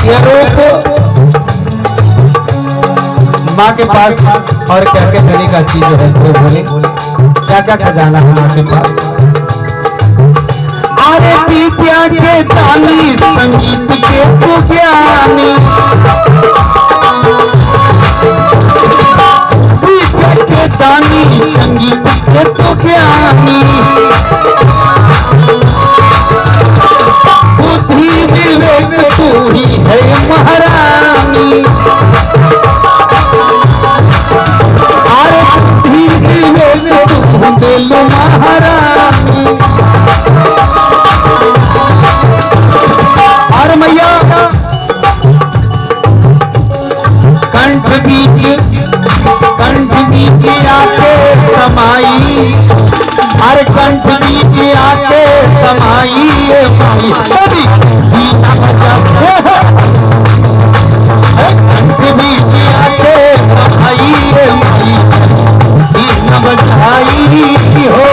ये रूप माँ के पास और क्या क्या धनी का चीज है वो बोले क्या क्या खजाना है माँ के पास। अरे विद्या के दानी संगीत के तो ज्ञानी, विद्या के दानी संगीत के तो ज्ञानी, बुद्धि विवेक तू ही है महारानी। अरे बुद्धि विवेक तू दिल महारानी। और मैया कंठ बीच आके समाई, अरे कंठ बीच आके समाई माई बीना बजा, कंठ बीच आके समाई माई बीना बजाई हो।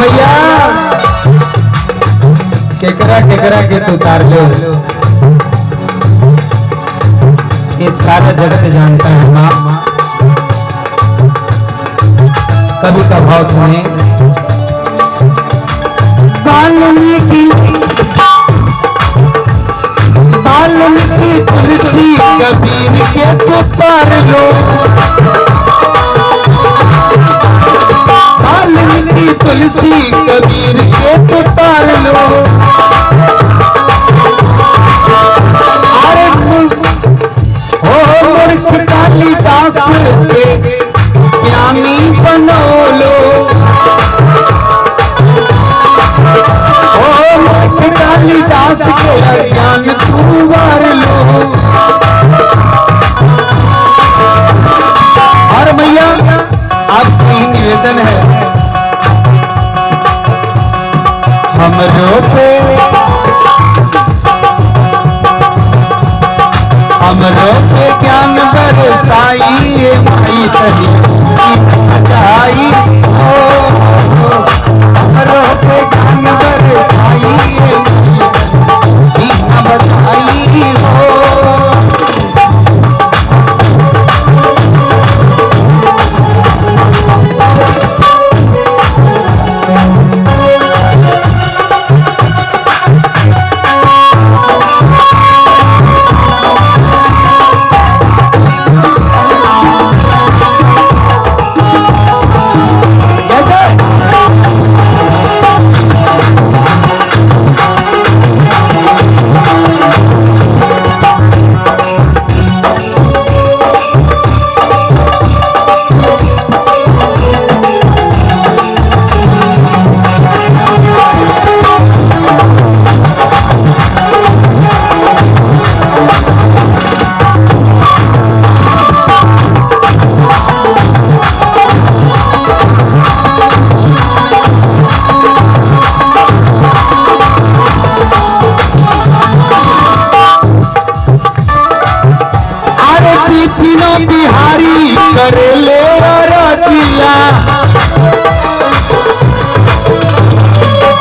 भैया केकरा के तू उतार लो, ये सारा जगत जानता है माँ। कभी का भाव सुने, वाल्मीकि तुलसी कबीर के तो उतार लो, वाल्मीकि तुलसी कबीर के तो उतार लो। अरे हो मूर्ख कालिदास के ज्ञानी बनो लो, हो मूर्ख कालिदास के ज्ञान तू वार लो। और भैया आपसे निवेदन है, हमरो पे ज्ञान बरसाई माई तरी बचाई हो, हमरो पे ज्ञान बरसाई बचाई हो। बिहारी करे ले रतिया,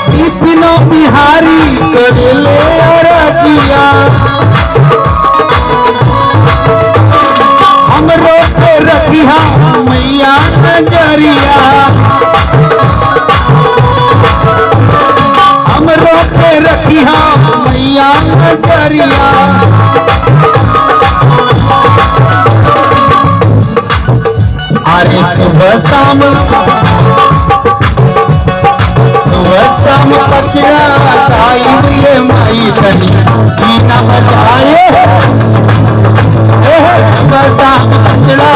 कृष्ण बिहारी करे ले रतिया, हमरो पे रखिया मैया नजरिया, हमरो पे रखिया मैया नजरिया। अरे सुबह शाम पचड़ा ये माई तनी बीना बजाए, सुबह शाम पचड़ा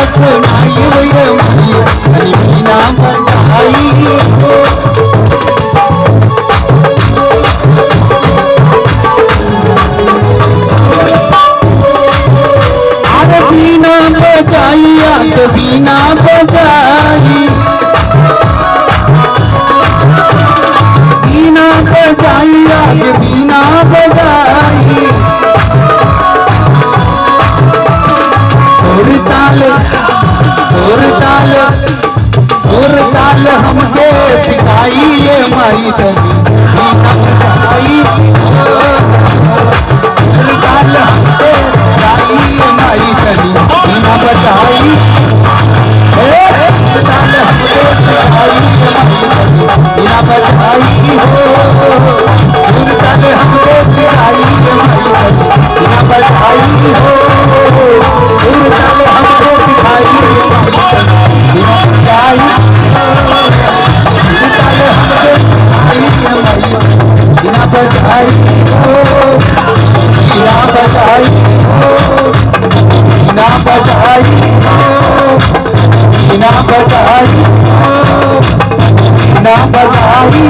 बजाई हो, वीणा बजाई हो, वीणा बजाई हो, वीणा बजाई हो, वीणा बजाई।